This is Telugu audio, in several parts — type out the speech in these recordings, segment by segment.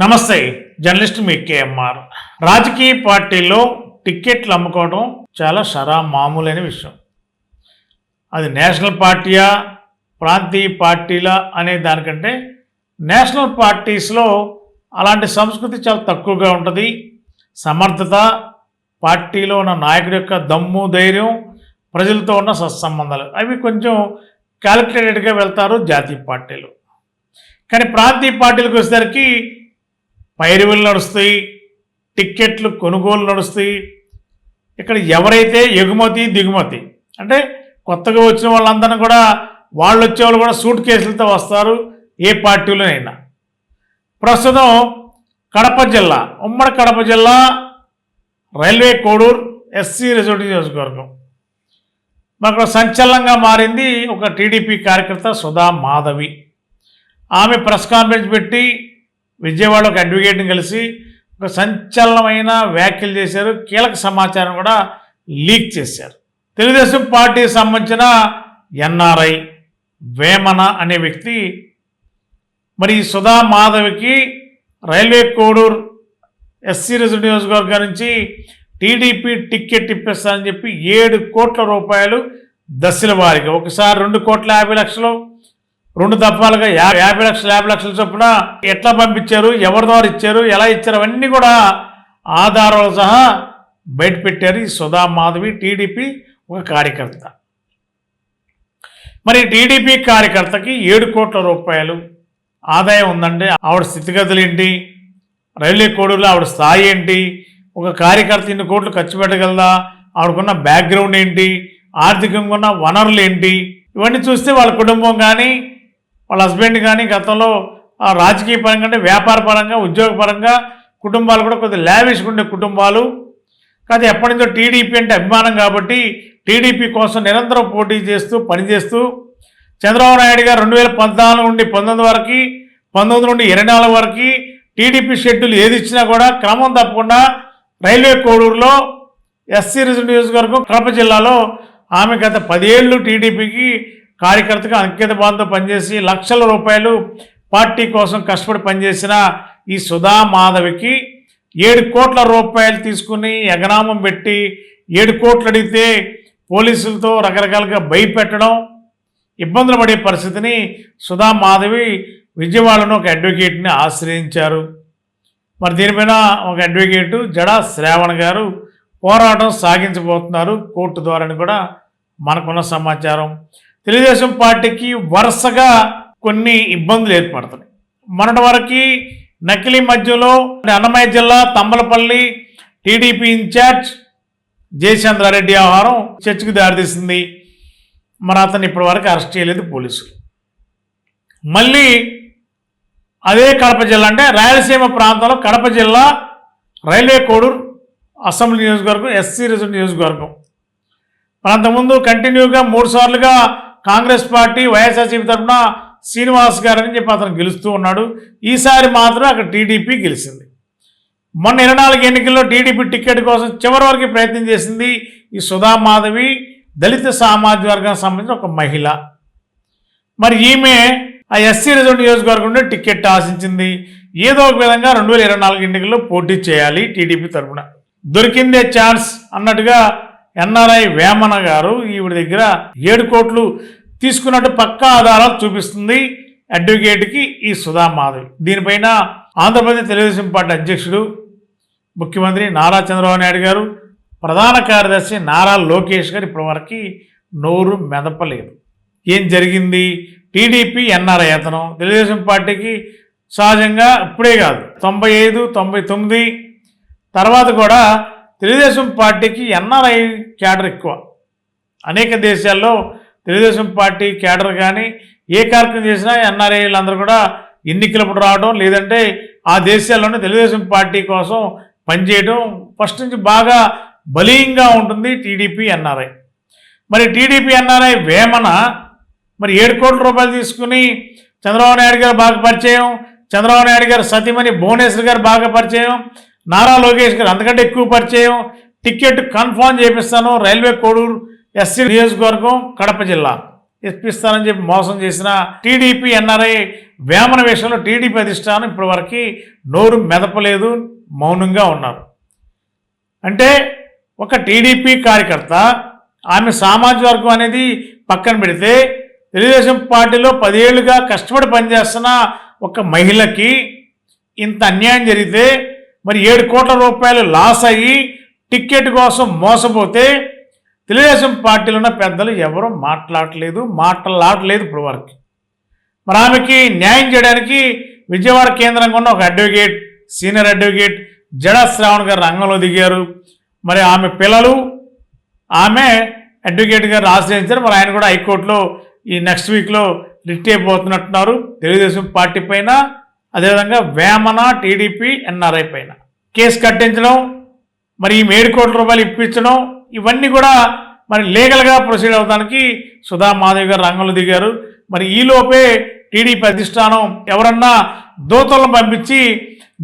నమస్తే, జర్నలిస్ట్ మీ కేఎంఆర్. రాజకీయ పార్టీలో టిక్కెట్లు అమ్ముకోవడం చాలా మామూలైన విషయం. అది నేషనల్ పార్టీయా ప్రాంతీయ పార్టీలా అనే దానికంటే నేషనల్ పార్టీస్లో అలాంటి సంస్కృతి చాలా తక్కువగా ఉంటుంది. సమర్థత, పార్టీలో ఉన్న నాయకుడి యొక్క దమ్ము ధైర్యం, ప్రజలతో ఉన్న సత్సంబంధాలు అవి కొంచెం క్యాలిక్యులేటెడ్గా వెళ్తారు జాతీయ పార్టీలు. కానీ ప్రాంతీయ పార్టీలకు వచ్చేసరికి పైరువులు నడుస్తాయి, టిక్కెట్లు కొనుగోలు నడుస్తాయి. ఇక్కడ ఎవరైతే ఎగుమతి దిగుమతి అంటే కొత్తగా వచ్చిన వాళ్ళందరినీ కూడా వాళ్ళు వచ్చేవాళ్ళు కూడా సూట్ కేసులతో వస్తారు ఏ పార్టీలోనైనా. ప్రస్తుతం కడప జిల్లా, ఉమ్మడి కడప జిల్లా రైల్వే కోడూరు ఎస్సీ రిజర్వ్ నియోజకవర్గం అక్కడ సంచలనంగా మారింది. ఒక టీడీపీ కార్యకర్త సుధా మాధవి, ఆమె ప్రెస్ కాన్ఫరెన్స్ పెట్టి విజయవాడ ఒక అడ్వకేట్ని కలిసి ఒక సంచలనమైన వ్యాఖ్యలు చేశారు. కీలక సమాచారం కూడా లీక్ చేశారు. తెలుగుదేశం పార్టీకి సంబంధించిన ఎన్ఆర్ఐ వేమన అనే వ్యక్తి మరి సుధా మాధవికి రైల్వే కోడూరు ఎస్సీ రిజర్వ్ నియోజకవర్గం నుంచి టీడీపీ టిక్కెట్ ఇప్పిస్తానని చెప్పి 7 కోట్ల రూపాయలు దశల వారీగా, ఒకసారి 2,50,00,000, 2 దఫాలుగా 50 లక్షలు 50 లక్షల చొప్పున ఎట్లా పంపించారు, ఎవరి ద్వారా ఇచ్చారు, ఎలా ఇచ్చారు, అవన్నీ కూడా ఆధారాలు సహా బయట పెట్టారు ఈ సుధా మాధవి, టీడీపీ ఒక కార్యకర్త. మరి టీడీపీ కార్యకర్తకి 7 కోట్ల రూపాయలు ఆదాయం ఉందంటే ఆవిడ స్థితిగతులు ఏంటి, రైల్వే కోడూరులో ఆవిడ స్థాయి ఏంటి, ఒక కార్యకర్త ఇన్ని కోట్లు ఖర్చు పెట్టగలదా, ఆవిడకున్న బ్యాక్గ్రౌండ్ ఏంటి, ఆర్థికంగా ఉన్న వనరులు ఏంటి, ఇవన్నీ చూస్తే వాళ్ళ కుటుంబం కానీ వాళ్ళ హస్బెండ్ కానీ గతంలో రాజకీయ పరంగా అంటే వ్యాపార పరంగా ఉద్యోగపరంగా కుటుంబాలు కూడా కొద్దిగా లావిష్గా ఉండే కుటుంబాలు కాదు. ఎప్పటి నుంచో టీడీపీ అంటే అభిమానం కాబట్టి టీడీపీ కోసం నిరంతరం పోటీ చేస్తూ పనిచేస్తూ చంద్రబాబు నాయుడు గారు 2014 నుండి 19 వరకు, 19 నుండి 24 వరకు టీడీపీ షెడ్యూల్ ఏది ఇచ్చినా కూడా క్రమం తప్పకుండా రైల్వే కోడూరులో ఎస్సీ రిజర్వ్ నియోజకవర్గం కడప జిల్లాలో ఆమె గత 10 ఏళ్ళు టీడీపీకి కార్యకర్తగా అంకిత భావంతో పనిచేసి లక్షల రూపాయలు పార్టీ కోసం కష్టపడి పనిచేసిన ఈ సుధా మాధవికి 7 కోట్ల రూపాయలు తీసుకుని ఎగనామం పెట్టి 7 కోట్లు అడిగితే పోలీసులతో రకరకాలుగా భయపెట్టడం, ఇబ్బందులు పడే పరిస్థితిని సుధా మాధవి విజయవాడలో ఒక అడ్వకేట్ని ఆశ్రయించారు. మరి దీనిపైన ఒక అడ్వకేటు జడా శ్రావణ్ గారు పోరాటం సాగించబోతున్నారు కోర్టు ద్వారాని కూడా మనకున్న సమాచారం. తెలుగుదేశం పార్టీకి వరుసగా కొన్ని ఇబ్బందులు ఏర్పడుతున్నాయి. మొన్నటి వరకు నకిలీ మధ్యలో అన్నమయ్య జిల్లా తంబలపల్లి టీడీపీ ఇన్ఛార్జ్ జయచంద్రారెడ్డి వ్యవహారం చర్చకు దారితీసింది. మరి అతను ఇప్పటి వరకు అరెస్ట్ చేయలేదు పోలీసులు. మళ్ళీ అదే కడప జిల్లా అంటే రాయలసీమ ప్రాంతంలో కడప జిల్లా రైల్వే కోడూరు అసెంబ్లీ నియోజకవర్గం ఎస్సీ రిజర్వ్ నియోజకవర్గం మరి అంతకుముందు కంటిన్యూగా 3 సార్లుగా కాంగ్రెస్ పార్టీ వైఎస్ఆర్సీపీ తరఫున శ్రీనివాస్ గారు అని చెప్పి అతను గెలుస్తూ ఉన్నాడు. ఈసారి మాత్రం అక్కడ టీడీపీ గెలిచింది. మొన్న 24 ఎన్నికల్లో టీడీపీ టికెట్ కోసం చివరి వరకు ప్రయత్నం చేసింది ఈ సుధా మాధవి, దళిత సామాజిక వర్గానికి సంబంధించిన ఒక మహిళ. మరి ఈమె ఆ ఎస్సీ రిజర్వ్ నియోజకవర్గం నుండి టికెట్ ఆశించింది. ఏదో ఒక విధంగా 2024 ఎన్నికల్లో పోటీ చేయాలి టీడీపీ తరఫున. దొరికిందే ఛాన్స్ అన్నట్టుగా ఎన్ఆర్ఐ వేమన గారు ఈవిడ దగ్గర 7 కోట్లు తీసుకున్నట్టు పక్కా ఆధారాలు చూపిస్తుంది అడ్వకేట్కి ఈ సుధా మాధవి. దీనిపైన ఆంధ్రప్రదేశ్ తెలుగుదేశం పార్టీ అధ్యక్షుడు ముఖ్యమంత్రి నారా చంద్రబాబు నాయుడు గారు, ప్రధాన కార్యదర్శి నారా లోకేష్ గారు ఇప్పటివరకు నోరు మెదపలేదు. ఏం జరిగింది, టీడీపీ ఎన్ఆర్ఐ అతను తెలుగుదేశం పార్టీకి సహజంగా ఇప్పుడే కాదు 95, 99 తర్వాత కూడా తెలుగుదేశం పార్టీకి ఎన్ఆర్ఐ క్యాడర్ ఎక్కువ. అనేక దేశాల్లో తెలుగుదేశం పార్టీ క్యాడర్ కానీ ఏ కార్యక్రమం చేసినా ఎన్ఆర్ఐలందరూ కూడా ఎన్నికలప్పుడు రావడం, లేదంటే ఆ దేశాల్లోనే తెలుగుదేశం పార్టీ కోసం పనిచేయడం ఫస్ట్ నుంచి బాగా బలీయంగా ఉంటుంది టీడీపీ ఎన్ఆర్ఐ. మరి టీడీపీ ఎన్ఆర్ఐ వేమన మరి 7 కోట్ల రూపాయలు తీసుకుని చంద్రబాబు నాయుడు గారు బాగా పరిచయం, చంద్రబాబు నాయుడు గారు సతీమణి భువనేశ్వర్ గారు బాగా పరిచయం, నారా లోకేష్ గారు అంతకంటే ఎక్కువ పరిచయం, టికెట్ కన్ఫర్మ్ చేపిస్తాను రైల్వే కోడూరు ఎస్సీ నియోజకవర్గం కడప జిల్లా ఇప్పిస్తానని చెప్పి మోసం చేసిన టీడీపీ ఎన్ఆర్ఐ వేమన విషయంలో టీడీపీ అధిష్టానం ఇప్పటివరకు నోరు మెదపలేదు, మౌనంగా ఉన్నారు. అంటే ఒక టీడీపీ కార్యకర్త, ఆమె సామాజిక వర్గం అనేది పక్కన పెడితే తెలుగుదేశం పార్టీలో 10 ఏళ్ళుగా కష్టపడి పనిచేస్తున్న ఒక మహిళకి ఇంత అన్యాయం జరిగితే, మరి 7 కోట్ల రూపాయలు లాస్ అయ్యి టిక్కెట్ కోసం మోసపోతే తెలుగుదేశం పార్టీలో ఉన్న పెద్దలు ఎవరూ మాట్లాడలేదు ఇప్పుడు వరకు. మరి ఆమెకి న్యాయం చేయడానికి విజయవాడ కేంద్రంగా ఉన్న ఒక advocate, senior advocate Jada Shravan గారు రంగంలో దిగారు. మరి ఆమె పిల్లలు ఆమె అడ్వకేట్ గారు ఆశ్రయించారు. మరి ఆయన కూడా హైకోర్టులో ఈ నెక్స్ట్ వీక్లో రిట్ అయిపోతున్నట్టున్నారు. తెలుగుదేశం పార్టీ పైన, అదేవిధంగా వేమన టీడీపీ ఎన్ఆర్ఐ పైన కేసు కట్టించడం, మరి ఈ 7 కోట్ల రూపాయలు ఇప్పించడం, ఇవన్నీ కూడా మరి లీగల్గా ప్రొసీడ్ అవడానికి సుధా మాధవి గారు రంగంలో దిగారు. మరి ఈలోపే టీడీపీ అధిష్టానం ఎవరన్నా దూతలను పంపించి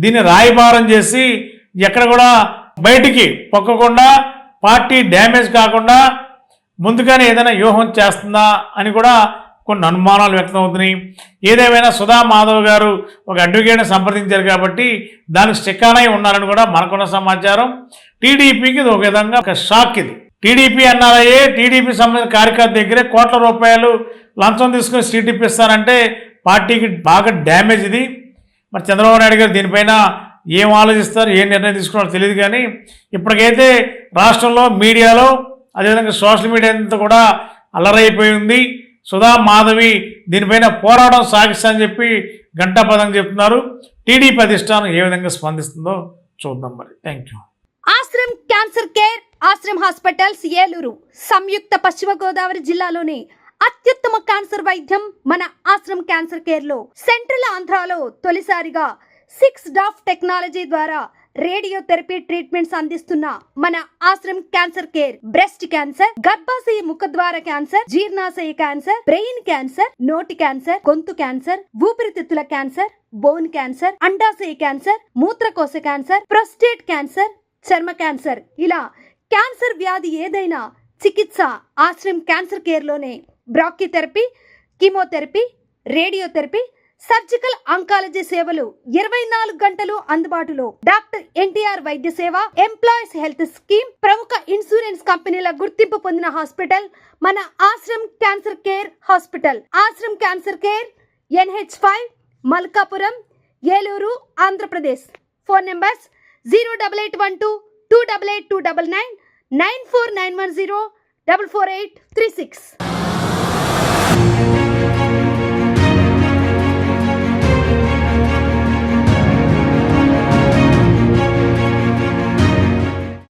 దీన్ని రాయబారం చేసి ఎక్కడ కూడా బయటికి పొక్కకుండా, పార్టీ డ్యామేజ్ కాకుండా ముందుగానే ఏదైనా వ్యూహం చేస్తుందా అని కూడా కొన్ని అనుమానాలు వ్యక్తం అవుతున్నాయి. ఏదేమైనా సుధా మాధవ్ గారు ఒక అడ్వకేట్ని సంప్రదించారు కాబట్టి దానికి స్టిక్ అయి ఉన్నారని కూడా మనకున్న సమాచారం. టీడీపీకి ఇది ఒక విధంగా ఒక షాక్. ఇది టీడీపీ ఎన్ఆర్ఐ, టీడీపీ సంబంధించిన కార్యకర్త దగ్గరే కోట్ల రూపాయలు లంచం తీసుకుని సీట్ ఇప్పిస్తారంటే పార్టీకి బాగా డ్యామేజ్ ఇది. మరి చంద్రబాబు నాయుడు గారు దీనిపైన ఏం ఆలోచిస్తారు, ఏం నిర్ణయం తీసుకున్నారో తెలియదు. కానీ ఇప్పటికైతే రాష్ట్రంలో మీడియాలో, అదేవిధంగా సోషల్ మీడియా అంతా కూడా అల్లరైపోయి ఉంది. సుధా మాధవి దీనిపైన పోరాటం సాగిస్తానని చెప్పి గంటాపదంగా చెప్తున్నారు. టీడీపీ అధిష్టానం ఏ విధంగా స్పందిస్తుందో చూద్దాం. మరి thank you. Ashram cancer care, Ashram hospitals, Eluru. సంయుక్త పశ్చిమ గోదావరి జిల్లాలోని అత్యుత్తమ క్యాన్సర్ వైద్యం మన ఆశ్రమ్ క్యాన్సర్ కేర్ లో. సెంట్రల్ ఆంధ్రాలో తొలిసారిగా 6 డాఫ్ టెక్నాలజీ ద్వారా రేడియోథెరపీ ట్రీట్మెంట్స్ అందిస్తున్న మన Ashram cancer care breast cancer, గర్భాశయ ముఖద్వార క్యాన్సర్, జీర్ణాశయ క్యాన్సర్, బ్రెయిన్ క్యాన్సర్, నోటి క్యాన్సర్, గొంతు క్యాన్సర్, ఊపిరితిత్తుల క్యాన్సర్, బోన్ క్యాన్సర్, అండాశయ క్యాన్సర్, మూత్రకోశ క్యాన్సర్, ప్రొస్టేట్ క్యాన్సర్, చర్మ క్యాన్సర్, ఇలా క్యాన్సర్ వ్యాధి ఏదైనా చికిత్స ఆశ్రమ్ క్యాన్సర్ కేర్ లోనే. బ్రాక్కిథెరపీ, కీమోథెరపీ, రేడియోథెరపీ, సర్జికల్ ఆంకాలజీ సేవలు 24 గంటలు అందుబాటులో. డాక్టర్ ఎన్టీఆర్ వైద్య సేవ, ఎంప్లాయీస్ హెల్త్ స్కీమ్, ప్రముఖ ఇన్సూరెన్స్ కంపెనీల గుర్తింపు పొందిన హాస్పిటల్ మన Ashram cancer care hospital. Ashram cancer care, NH5, Malkapuram, Eluru, Andhra Pradesh. Phone numbers 08812 288 299 94910 44836.